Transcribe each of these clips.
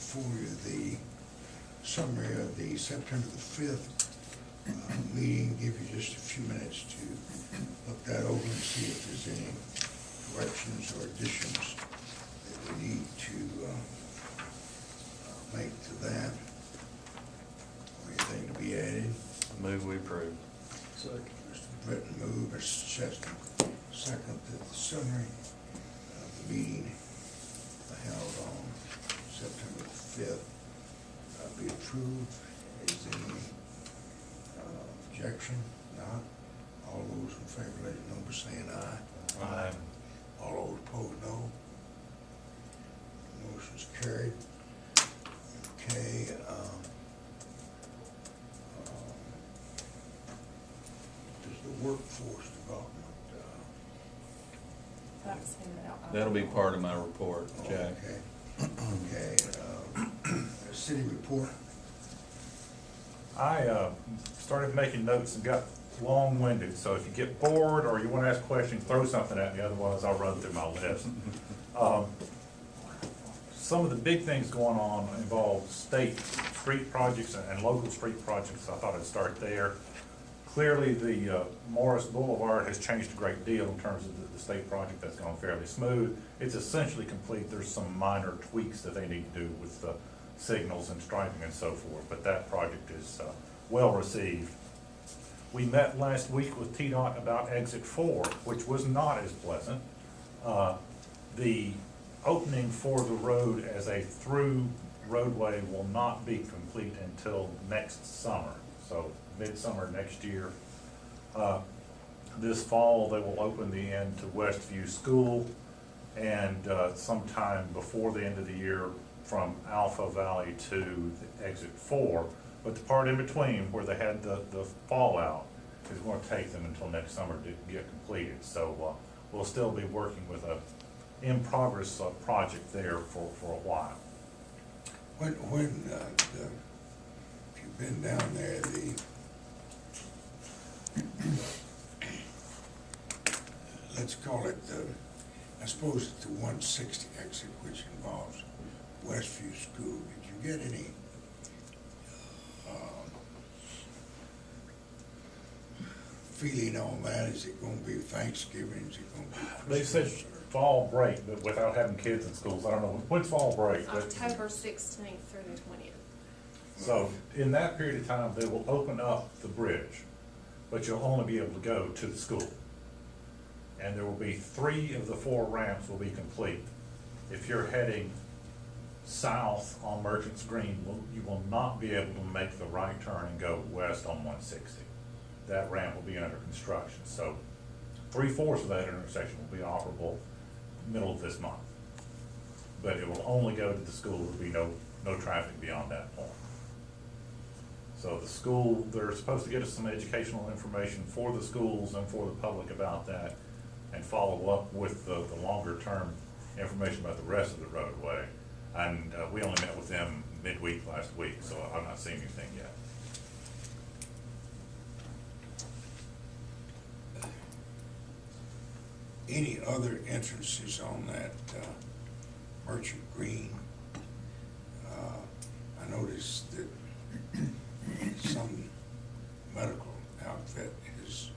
before you the summary of the September the 5th meeting. Give you just a few minutes to look that over and see if there's any corrections or additions that we need to make to that, or anything to be added. Move we approve. Second. Mr. Britton moved, Mr. Chester second, that the summary of the meeting held on September 5th be approved. Is there any objection? Not. All those in favor, let it know by saying aye. Aye. All those opposed, no. Motion's carried. Okay. Does the workforce development? That's in the. That'll be part of my report, Jack. Okay. Okay. City report. I started making notes and got long-winded, so if you get bored or you want to ask questions, throw something at me, otherwise I'll run through my list. Some of the big things going on involve state street projects and local street projects. I thought I'd start there. Clearly, the Morris Boulevard has changed a great deal in terms of the state project. That's gone fairly smooth. It's essentially complete. There's some minor tweaks that they need to do with the signals and striping and so forth, but that project is well received. We met last week with TDOT about exit 4, which was not as pleasant. The opening for the road as a through roadway will not be complete until next summer, so midsummer next year. This fall they will open the end to Westview School, and sometime before the end of the year from Alpha Valley to the exit 4, but the part in between where they had the fallout is going to take them until next summer to get completed. So we'll still be working with a in-progress project there for a while. When if you've been down there, let's call it I suppose it's the 160 exit, which involves Westview School. Did you get any feeling on that? Is it going to be Thanksgiving? Is it going to be They said Christmas, or- fall break, but without having kids in schools. I don't know, when's fall break? October 16th through the 20th. So in that period of time, they will open up the bridge, but you'll only be able to go to the school. And there will be 3 of the 4 ramps will be complete. If you're heading south on Merchants Green, you will not be able to make the right turn and go west on 160. That ramp will be under construction. So 3/4 of that intersection will be operable middle of this month. But it will only go to the school. There will be no traffic beyond that point. So the school, they're supposed to get us some educational information for the schools and for the public about that, and follow up with the longer term information about the rest of the roadway. And we only met with them midweek last week, so I've not seen anything yet. any other entrances on that Merchant Green? I noticed that some medical outfit is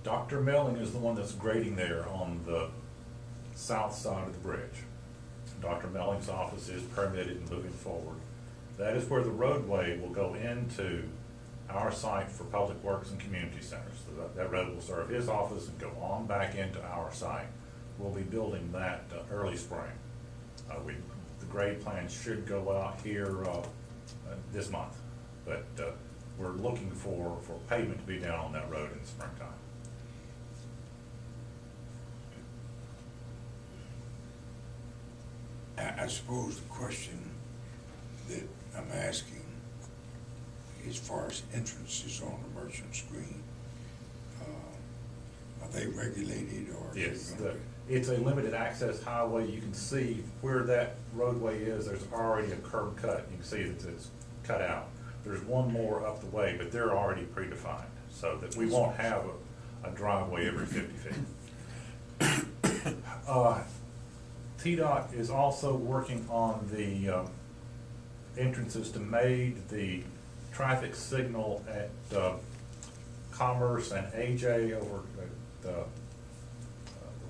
Dr. Melling is the one that's grading there on the south side of the bridge. Dr. Melling's office is permitted and moving forward. That is where the roadway will go into our site for Public Works and Community Centers. So that road will serve his office and go on back into our site. We'll be building that early spring. The grade plans should go out here this month, but we're looking for pavement to be down on that road in the springtime. I suppose the question that I'm asking, as far as entrances on the Merchant Green, are they regulated or? Yes, it's a limited access highway. You can see where that roadway is. There's already a curb cut. You can see that it's cut out. There's one more up the way, but they're already predefined, so that we won't have a driveway every 50 feet. TDOT is also working on the entrances to Maid, the traffic signal at Commerce and AJ over at the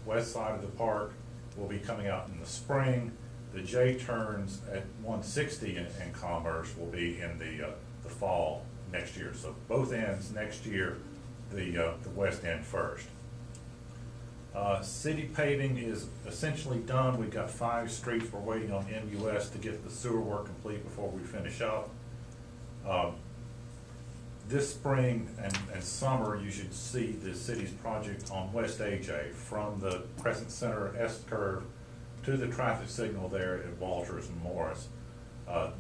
west side of the park will be coming out in the spring. The J turns at 160 in Commerce will be in the fall next year. So both ends next year, the west end first. City paving is essentially done. We've got 5 streets. We're waiting on MUS to get the sewer work complete before we finish up. This spring and summer, you should see the city's project on West AJ from the Crescent Center S-curve to the traffic signal there at Walters and Morris.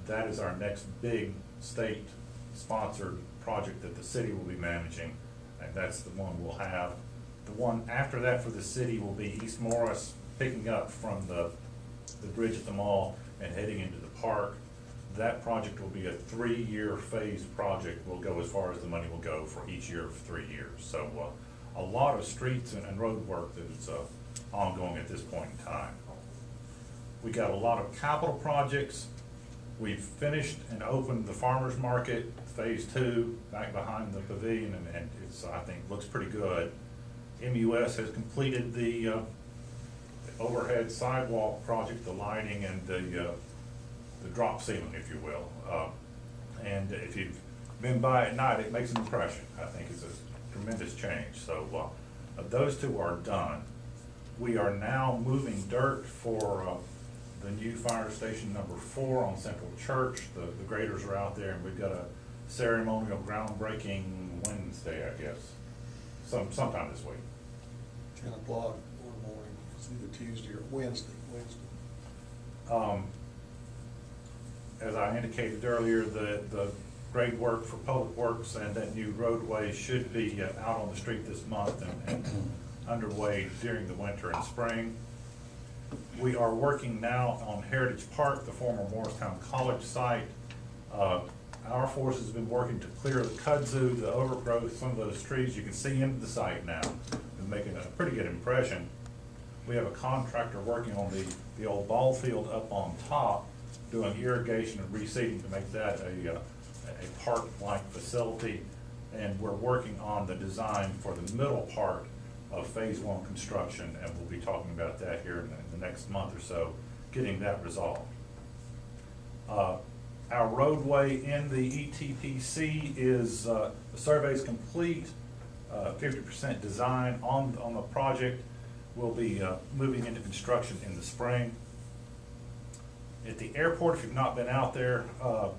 That is our next big state-sponsored project that the city will be managing, and that's the one we'll have. The one after that for the city will be East Morris, picking up from the bridge at the mall and heading into the park. That project will be a 3-year phased project. Will go as far as the money will go for each year of 3 years. So a lot of streets and road work that is ongoing at this point in time. We got a lot of capital projects. We've finished and opened the farmers market, phase 2, back behind the pavilion, and it's, I think, looks pretty good. MUS has completed the overhead sidewalk project, the lighting and the drop ceiling, if you will. And if you've been by at night, it makes an impression. I think it's a tremendous change. So those 2 are done. We are now moving dirt for the new fire station number 4 on Central Church. The graders are out there, and we've got a ceremonial groundbreaking Wednesday, I guess, sometime this week. 10 o'clock one morning, it's either Tuesday or Wednesday. As I indicated earlier, the grade work for Public Works and that new roadway should be out on the street this month and underway during the winter and spring. We are working now on Heritage Park, the former Morristown College site. Our force has been working to clear the kudzu, the overgrowth, some of those trees. You can see into the site now and making a pretty good impression. We have a contractor working on the old ball field up on top, doing irrigation and reseeding to make that a park-like facility. And we're working on the design for the middle part of phase 1 construction, and we'll be talking about that here in the next month or so, getting that resolved. Our roadway in the ETPC is, the survey's complete, 50% design on the project. We'll be moving into construction in the spring. At the airport, if you've not been out there, a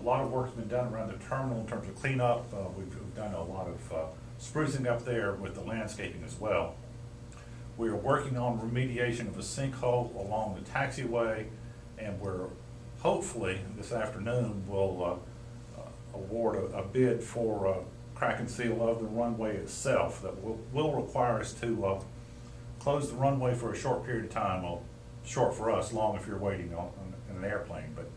lot of work's been done around the terminal in terms of cleanup. We've done a lot of sprucing up there with the landscaping as well. We are working on remediation of a sinkhole along the taxiway, and we're hopefully this afternoon will award a bid for crack and seal of the runway itself that will require us to close the runway for a short period of time. Well, short for us, long if you're waiting on an airplane, but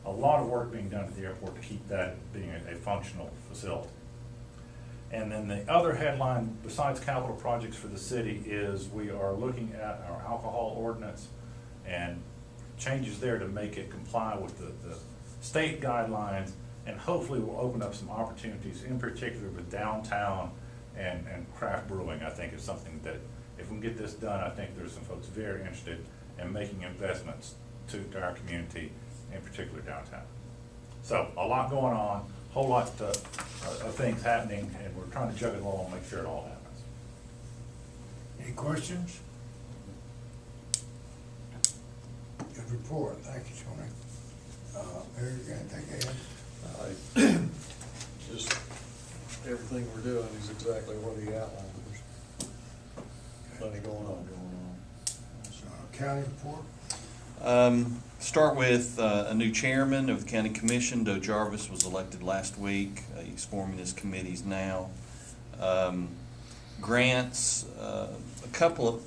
a lot of work being done at the airport to keep that being a functional facility. And then the other headline, besides capital projects for the city, is we are looking at our alcohol ordinance and changes there to make it comply with the state guidelines, and hopefully will open up some opportunities, in particular with downtown and craft brewing. I think is something that if we can get this done, I think there's some folks very interested in making investments to our community, in particular downtown. So a lot going on, a whole lot of things happening, and we're trying to juggle it all and make sure it all happens. Any questions? Good report, thank you, Tony. Eric, anything to add? Just everything we're doing is exactly what he outlined. There's plenty going on. So, county report? Start with a new chairman of the county commission. Doe Jarvis was elected last week. He's forming his committees now. Grants, a couple of,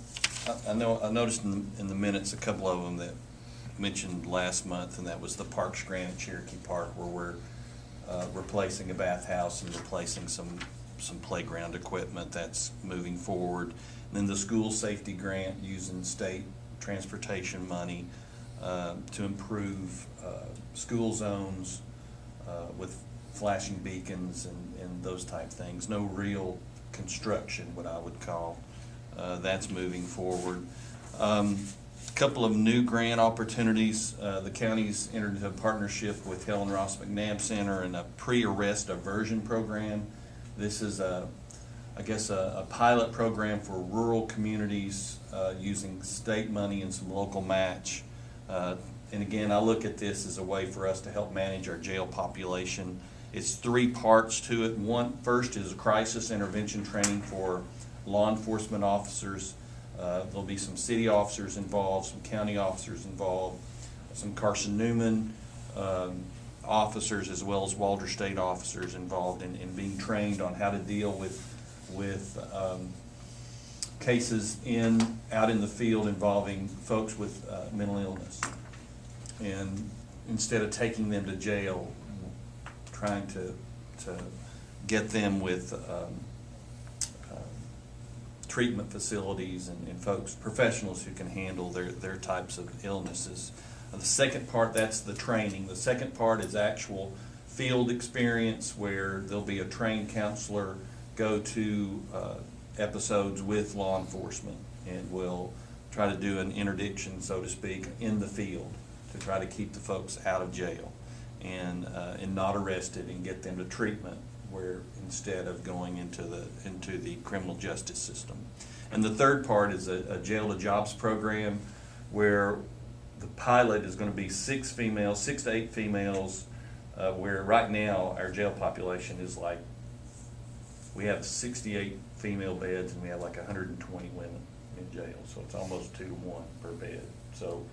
I noticed in the minutes a couple of them that mentioned last month, and that was the Parks grant at Cherokee Park, where we're replacing a bathhouse and replacing some playground equipment. That's moving forward. And then the school safety grant using state transportation money to improve school zones with flashing beacons and those type things. No real construction, what I would call. That's moving forward. Couple of new grant opportunities. The county's entered into a partnership with Helen Ross McNabb Center and a pre-arrest aversion program. This is a pilot program for rural communities using state money and some local match. And again, I look at this as a way for us to help manage our jail population. It's 3 parts to it. First is a crisis intervention training for law enforcement officers. There'll be some city officers involved, some county officers involved, some Carson Newman officers, as well as Walter State officers involved in being trained on how to deal with cases out in the field involving folks with mental illness. And instead of taking them to jail, trying to get them with treatment facilities and folks, professionals who can handle their types of illnesses. The second part, that's the training. The second part is actual field experience, where there'll be a trained counselor go to episodes with law enforcement and will try to do an interdiction, so to speak, in the field to try to keep the folks out of jail and not arrested, and get them to treatment, where instead of going into the criminal justice system. And the third part is a jail to jobs program, where the pilot is going to be 6 to 8 females, where right now our jail population is like, we have 68 female beds and we have like 120 women in jail, so it's almost 2 to 1 per bed. So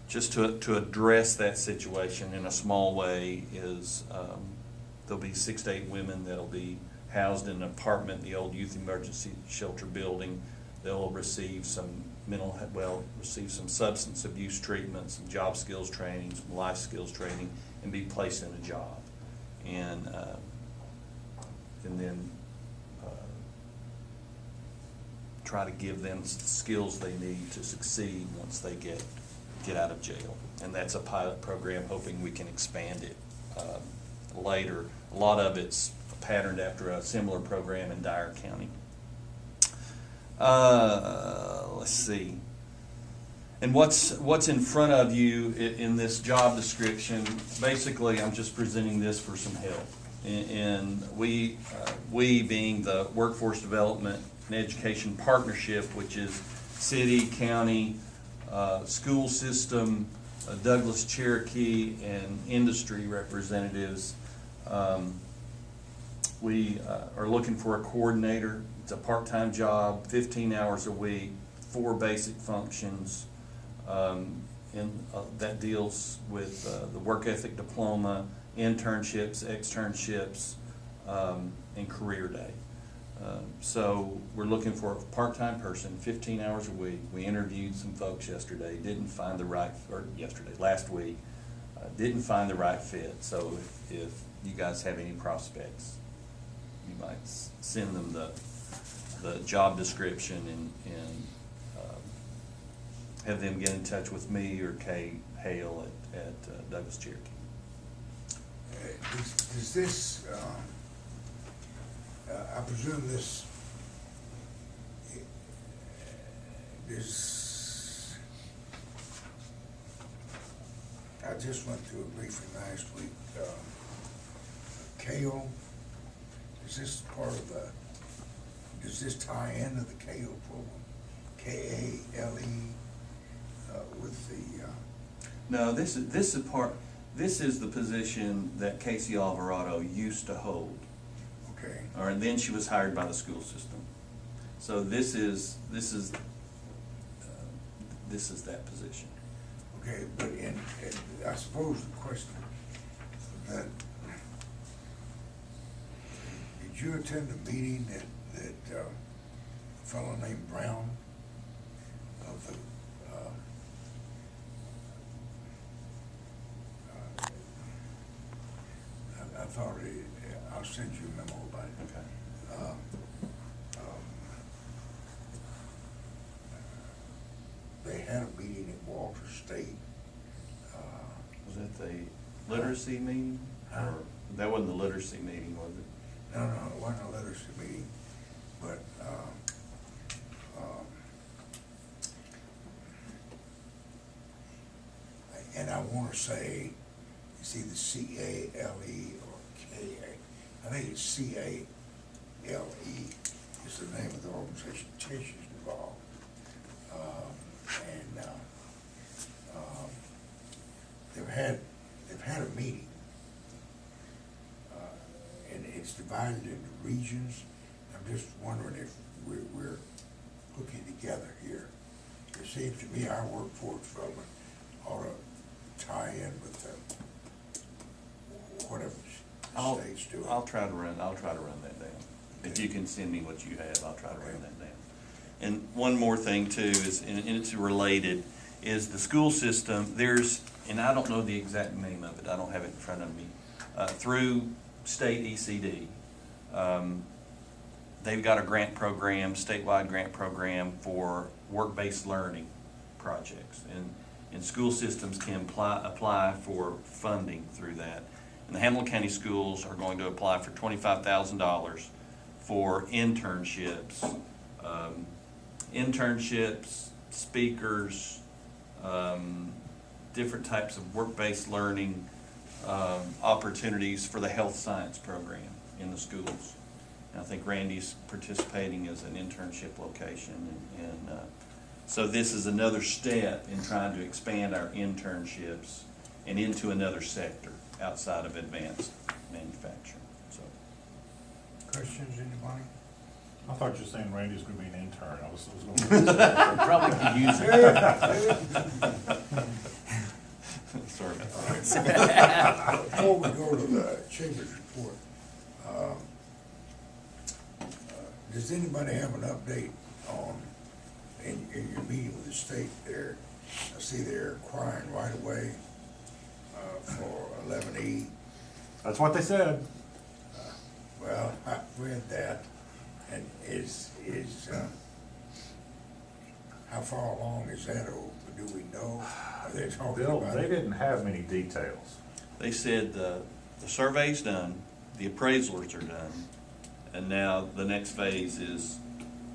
just to address that situation in a small way is there'll be 6 to 8 women that'll be housed in an apartment in the old youth emergency shelter building. They'll receive some substance abuse treatment, some job skills training, some life skills training, and be placed in a job. And then try to give them the skills they need to succeed once they get out of jail. And that's a pilot program, hoping we can expand it later. A lot of it's patterned after a similar program in Dyer County. Let's see. And what's in front of you in this job description? Basically, I'm just presenting this for some help. And we being the Workforce Development and Education Partnership, which is city, county, school system, Douglas Cherokee, and industry representatives. We are looking for a coordinator. It's a part-time job, 15 hours a week, 4 basic functions, and that deals with the work ethic diploma, internships, externships, and career day. So we're looking for a part-time person, 15 hours a week. We interviewed some folks yesterday, last week, didn't find the right fit. So if you guys have any prospects, you might send them the job description and have them get in touch with me or Kay Hale at Douglas Cherokee. Does this, I presume this, I just went through it briefly last week. CAO, is this part of does this tie into the CAO program? K-A-L-E, with the... No, this is the position that Casey Alvarado used to hold. Okay. All right, then she was hired by the school system. So this is that position. Okay, but I suppose the question that, did you attend a meeting that a fellow named Brown of the I thought I'll send you a memo about it. Okay. They had a meeting at Walter State. Was that the literacy meeting? Huh? Or that wasn't the literacy meeting, was it? No, it wasn't a literacy meeting, but, and I wanna say, it's either C-A-L-E or K-A. I think it's C-A-L-E is the name of the organization, Tish is involved. They've had a meeting. And it's divided into regions. I'm just wondering if we're looking together here. It seems to me our workforce development ought to tie in with whatever the state's doing. I'll try to run that down. If you can send me what you have, I'll try to run that down. And one more thing too is, and it's related, is the school system, and I don't know the exact name of it, I don't have it in front of me, through state ECD, they've got a grant program, statewide grant program for work-based learning projects. And school systems can apply for funding through that. And the Hamilton County Schools are going to apply for $25,000 for internships, speakers, different types of work-based learning opportunities for the health science program in the schools. And I think Randy's participating as an internship location. And so this is another step in trying to expand our internships and into another sector outside of advanced manufacturing. So, Questions, anybody? I thought you were saying Randy's gonna be an intern. I was gonna. probably could use it. Sorry about that. Before we go to the chamber's report, does anybody have an update on, in your meeting with the state there? I see they're acquiring right away for 11E. That's what they said. Well, I read that, and how far along is that over? Do we know? Are they talking Bill, about they it? didn't have many details. They said the survey's done, the appraisals are done, and now the next phase is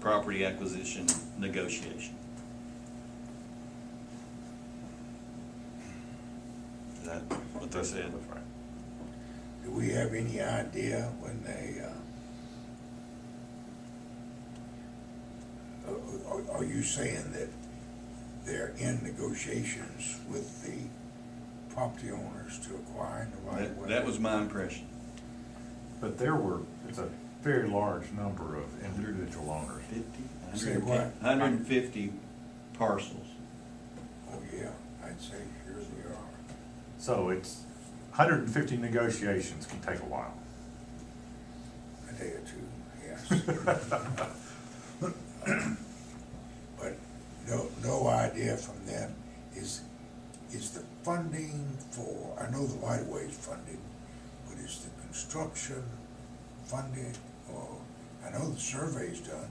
property acquisition negotiation. Is that what they said? Do we have any idea when they, are you saying that they're in negotiations with the property owners to acquire the right of way? That was my impression. But it's a very large number of individual owners. 50? Say what? 150 parcels. Oh, yeah, I'd say here we are. So it's 150 negotiations can take a while. A day or two, yes. But no idea from them, is the funding for, I know the right of way is funded, but is the construction funded, or, I know the survey's done,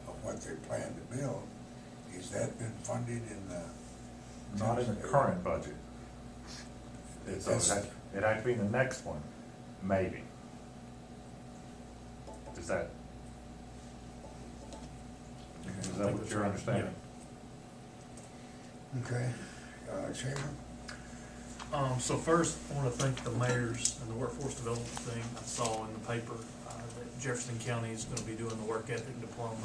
of what they plan to build. Has that been funded in the? Not in the current budget. So it had to be in the next one, maybe. Is that what you're understanding? Okay, Chairman? So first, I want to thank the mayors and the workforce development thing. I saw in the paper that Jefferson County is going to be doing the work ethic diploma.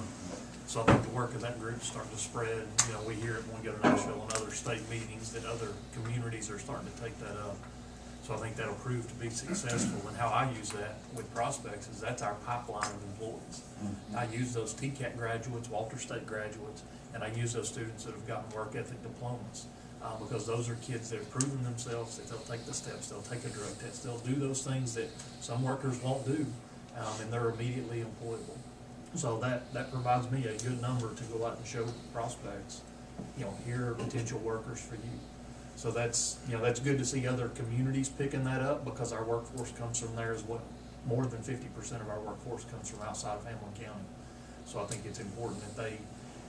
So I think the work of that group is starting to spread. You know, we hear it when we go to Nashville and other state meetings that other communities are starting to take that up. So I think that'll prove to be successful. And how I use that with prospects is that's our pipeline of employees. I use those TCAT graduates, Walter State graduates, and I use those students that have gotten work ethic diplomas. Because those are kids that have proven themselves that they'll take the steps, they'll take a drug test, they'll do those things that some workers won't do, and they're immediately employable. So that provides me a good number to go out and show prospects, you know, here are potential workers for you. So that's good to see other communities picking that up, because our workforce comes from there as well. More than 50% of our workforce comes from outside of Hamilton County. So I think it's important that they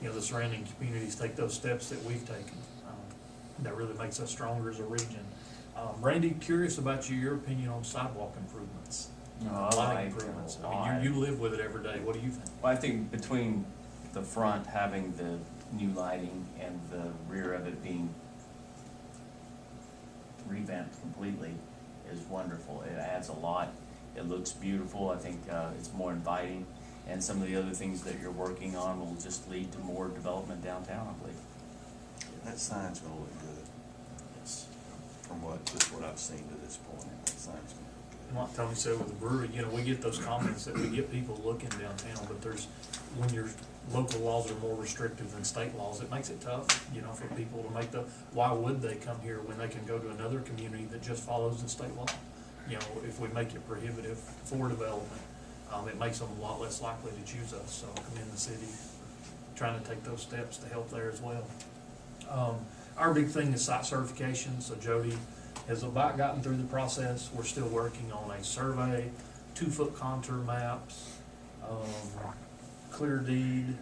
you know, the surrounding communities take those steps that we've taken. That really makes us stronger as a region. Randy, curious about your opinion on sidewalk improvements. I Lighting like it improvements. a I mean, lot. you live with it every day. What do you think? Well, I think between the front having the new lighting and the rear of it being revamped completely is wonderful. It adds a lot. It looks beautiful. I think it's more inviting. And some of the other things that you're working on will just lead to more development downtown, I believe. That sign's gonna look good. Yes. From just what I've seen to this point, that sign's gonna look good. And like Tony said with the brewery, you know, we get those comments that we get people looking downtown, but when your local laws are more restrictive than state laws, it makes it tough, you know, for people to make why would they come here when they can go to another community that just follows the state law? You know, if we make it prohibitive for development, it makes them a lot less likely to choose us. So I'm in the city trying to take those steps to help there as well. Our big thing is site certification, so Jody has about gotten through the process. We're still working on a survey, 2-foot contour maps, clear deed.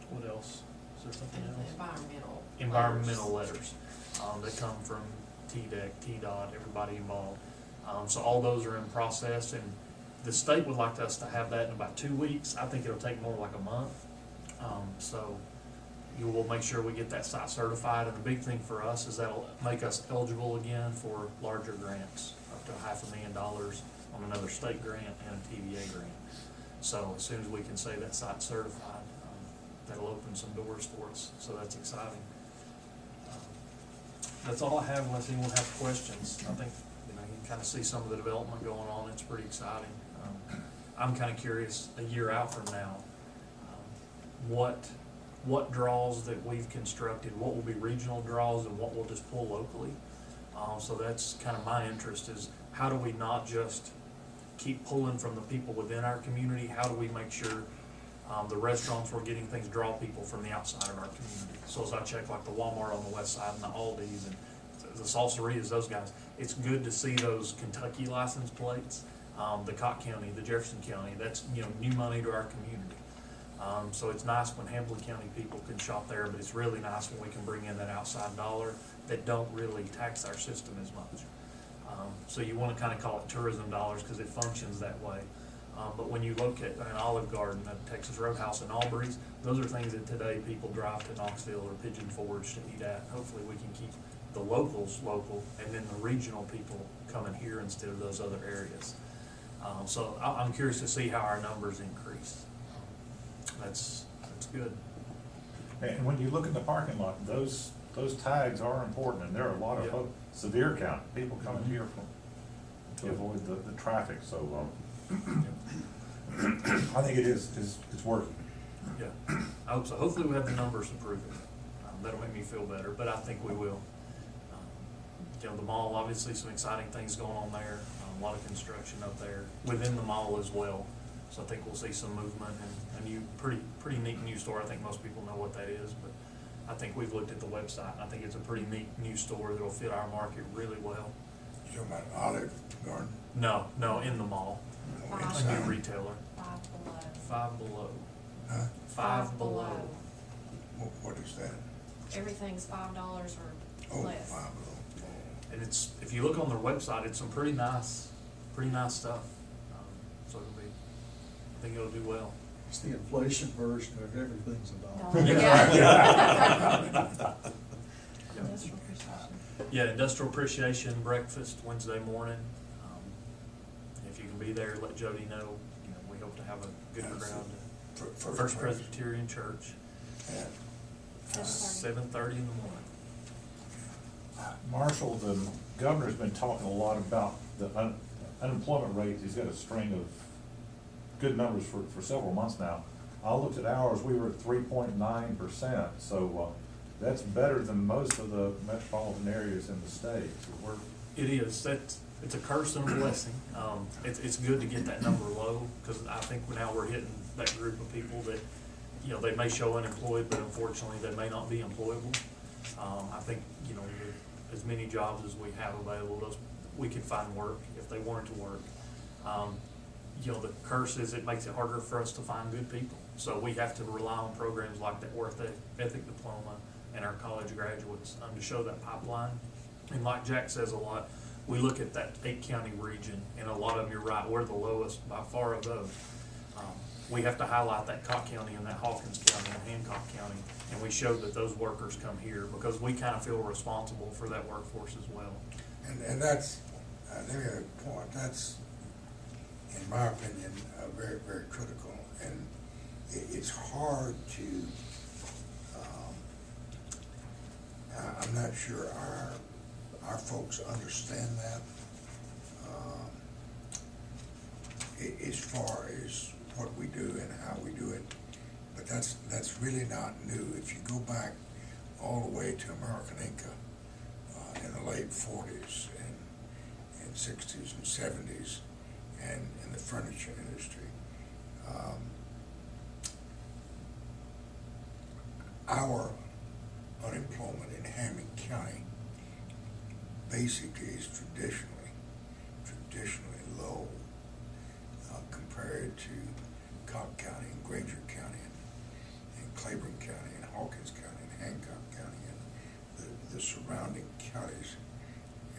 What else? Is there something else? Environmental letters. That come from TDEC, TDOT, everybody involved. So all those are in process, and the state would like us to have that in about 2 weeks. I think it'll take more like a month. So you will make sure we get that site certified, and the big thing for us is that'll make us eligible again for larger grants, up to $500,000 on another state grant and a TVA grant. So as soon as we can say that site's certified, that'll open some doors for us, so that's exciting. That's all I have unless anyone has questions. I think, you know, you can kind of see some of the development going on. It's pretty exciting. I'm kind of curious, a year out from now, what draws that we've constructed, what will be regional draws and what we'll just pull locally. So that's kind of my interest, is how do we not just keep pulling from the people within our community? How do we make sure the restaurants we're getting things draw people from the outside of our community? So as I check like the Walmart on the west side and the Aldi's and the Salsarias, those guys, it's good to see those Kentucky license plates, the Cott County, the Jefferson County. That's, you know, new money to our community. So it's nice when Hamilton County people can shop there, but it's really nice when we can bring in that outside dollar that don't really tax our system as much. So you want to kind of call it tourism dollars because it functions that way. But when you look at an Olive Garden, a Texas Roadhouse, and Albury's, those are things that today people drive to Knoxville or Pigeon Forge to eat at. Hopefully we can keep the locals local, and then the regional people coming here instead of those other areas. So I'm curious to see how our numbers increase. That's good. And when you look in the parking lot, those tags are important, and there are a lot of Yeah. severe count, people coming here to avoid the traffic, so, I think it's working. Yeah, I hope so. Hopefully we have the numbers to prove it. That'll make me feel better, but I think we will. You know, the mall, obviously some exciting things going on there, a lot of construction up there within the mall as well. So I think we'll see some movement, and a new, pretty neat new store. I think most people know what that is, but I think we've looked at the website, and I think it's a pretty neat new store that'll fit our market really well. You talking about Olive Garden? No, in the mall, Oh, a inside. new retailer. Five Below. Huh? Five Below. What is that? Everything's $5 Oh, or less. $5. And it's, if you look on their website, it's some pretty nice stuff. So it'll be, I think it'll do well. It's the inflation version of everything's a dollar. Dollar. Yeah. Industrial appreciation. Yeah, industrial appreciation breakfast Wednesday morning. If you can be there, let Jody know. You know, we hope to have a good That's crowd. it. First Presbyterian Church, Yeah. 7:30 in the morning. Marshall, the governor's been talking a lot about the unemployment rate. He's got a string of good numbers for several months now. I looked at ours, we were at 3.9%, so that's better than most of the metropolitan areas in the state. It is. It's a curse and a blessing. It's good to get that number low, because I think now we're hitting that group of people that, you know, they may show unemployed, but unfortunately they may not be employable. I think, you know, as many jobs as we have available, we can find work if they want to work. you know, the curse is it makes it harder for us to find good people. So we have to rely on programs like that work ethic diploma and our college graduates to show that pipeline. And like Jack says a lot, we look at that 8-county region, and a lot of them, you're right, we're the lowest by far of those. We have to highlight that Cott County and that Hawkins County and Hancock County, and we show that those workers come here because we kind of feel responsible for that workforce as well. And that's, let me add a point, that's, in my opinion, very, very critical. And it's hard to, I'm not sure our folks understand that, as far as what we do and how we do it. But that's really not new. If you go back all the way to American Inca in the late 40s and 60s and 70s, and in the furniture industry, our unemployment in Hammond County basically is traditionally low compared to Cobb County and Granger County and Claiborne County and Hawkins County and Hancock County and the surrounding counties.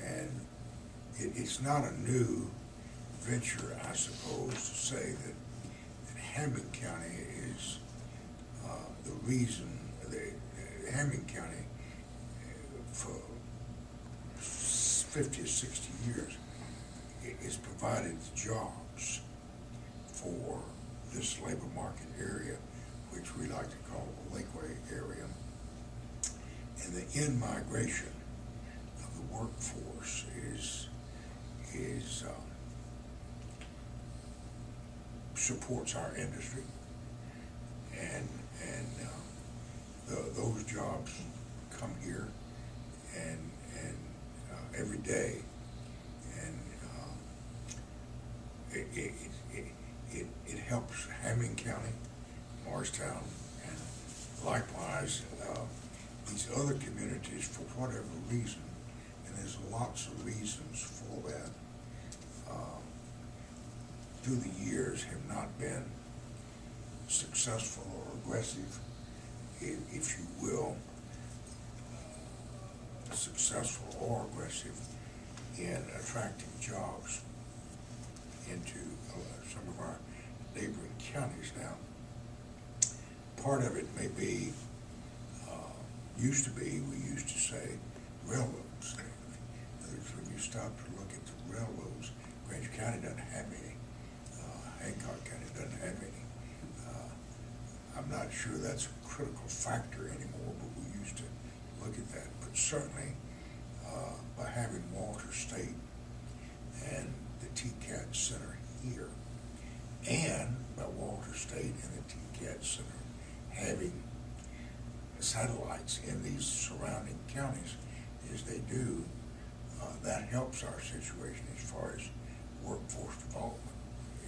And it's not a new venture, I suppose, to say that Hammond County is the reason that Hammond County for 50 or 60 years has provided jobs for this labor market area, which we like to call the Lakeway area. And the in-migration of the workforce supports our industry, and those jobs come here and every day, and it helps Hammond County, Morristown, and likewise these other communities for whatever reason, and there's lots of reasons for that, through the years have not been successful or aggressive, if you will, successful or aggressive in attracting jobs into some of our neighboring counties now. Part of it may be, we used to say railroads. When you stop to look at the railroads, Granger County doesn't have any. Hancock County doesn't have any. I'm not sure that's a critical factor anymore, but we used to look at that. But certainly, by having Walter State and the TCAT Center here, and by Walter State and the TCAT Center having satellites in these surrounding counties as they do, that helps our situation as far as workforce development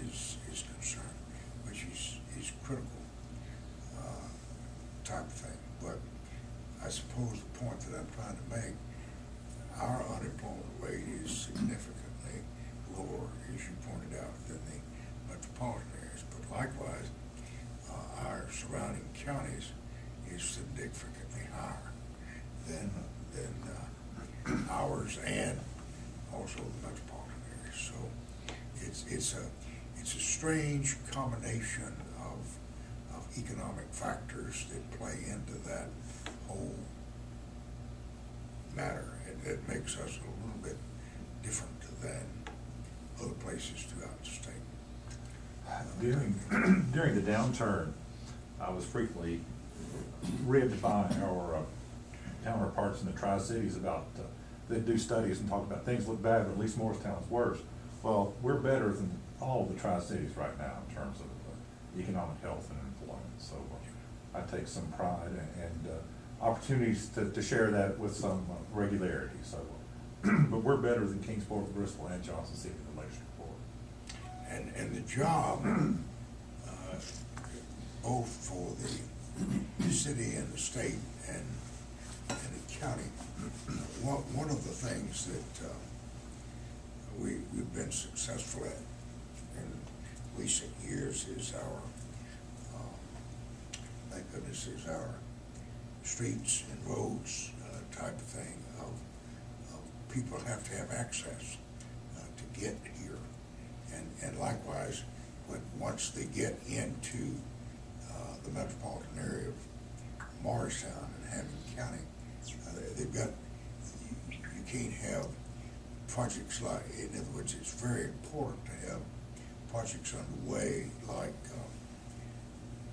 is concerned, which is critical type of thing. But I suppose the point that I'm trying to make, our unemployment rate is significantly lower, as you pointed out, than the metropolitan areas. But likewise, our surrounding counties is significantly higher than ours, and also the metropolitan areas. So it's a strange combination of economic factors that play into that whole matter, and that makes us a little bit different than other places throughout the state. During the downturn, I was frequently ribbed by our counterparts in the Tri-Cities about, they do studies and talk about things look bad, but at least Morristown's worse. Well, we're better than all of the Tri-Cities right now in terms of economic health and employment. So I take some pride and opportunities to share that with some regularity. So, but we're better than Kingsport, Bristol, and Johnson City in the legislative board. And the job, both for the city and the state and the county, one of the things that we've been successful at, and recent years is our, thank goodness, is our streets and roads type of thing of people have to have access to get here. And likewise, once they get into the metropolitan area of Morristown and Hammond County, they've got, you can't have projects like, in other words, it's very important to have projects underway like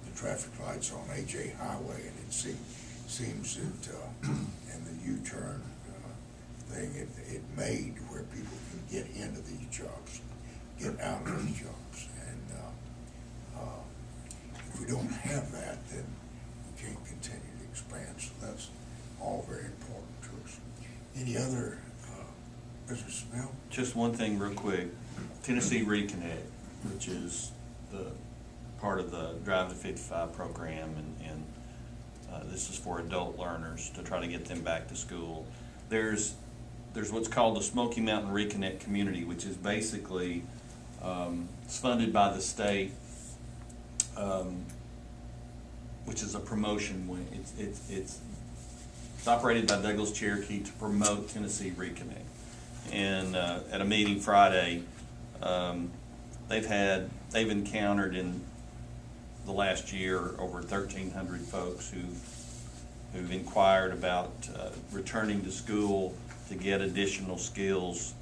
the traffic lights on AJ Highway, and it seems that and the U-turn thing, it made where people can get into these jobs, get out of these jobs, and if we don't have that, then we can't continue to expand. So that's all very important to us. Any other business, Bill? Just one thing real quick. Tennessee Reconnect, which is the part of the Drive to 55 program, and this is for adult learners to try to get them back to school. There's what's called the Smoky Mountain Reconnect Community, which is basically it's funded by the state, which is a promotion wing. It's operated by Douglas Cherokee to promote Tennessee Reconnect. And at a meeting Friday, they've encountered in the last year over 1,300 folks who've inquired about returning to school to get additional skills.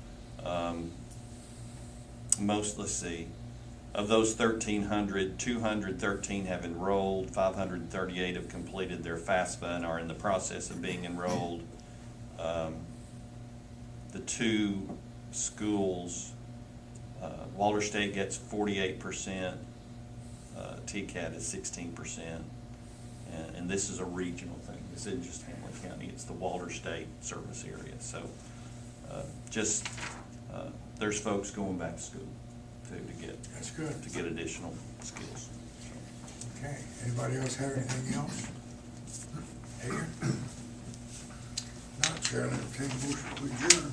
Let's see, of those 1,300, 213 have enrolled, 538 have completed their FAFSA and are in the process of being enrolled. The two schools, Walter State gets 48%, TCAT is 16%, and this is a regional thing. This isn't just Hamlin County, it's the Walter State service area. So there's folks going back to school to get, That's good. to get additional skills. Okay, anybody else have anything else? Adrian? Not, Chair, I'll entertain a motion to adjourn.